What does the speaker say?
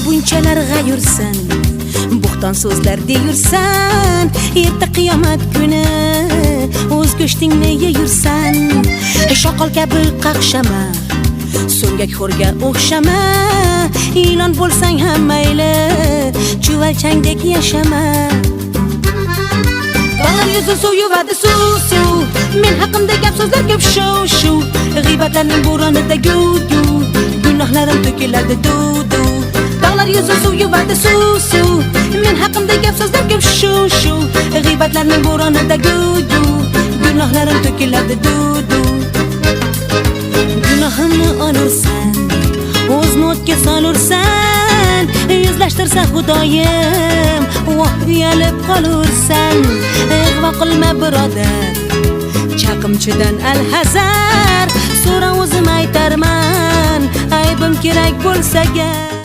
bunchalar g'ayursan, bo'xton so'zlar deyursan, erta qiyomat kuni o'z go'shtingni yeyursan. Shoqol kabi qaqshama, so'ngak xo'rga o'xshama, ilon bo'lsang ham mayli, chuvalchangdek yashama. Dog'lar yuzi suv yuvadi suv, men haqimda gap so'zlar ko'p shu, g'iybatlarning bo'ronida gudu, gunohlarim to'kiladi dudu. Dog'lar yuzi suv yuvadi suv, men haqimda gap so'zlar ko'p shu, g'iybatlarning bo'ronida gudu, gunohlarim to'kiladi dudu. Gunohimni olursan, o'zni o'tga solursan, yuzlashtirsa Xudoyim, voh uyalib qolursan. Ig'vo qilma birodar, chaqimchidan alhazar, so'ra o'zim aytarman, aybim kerak bo'lsa gar.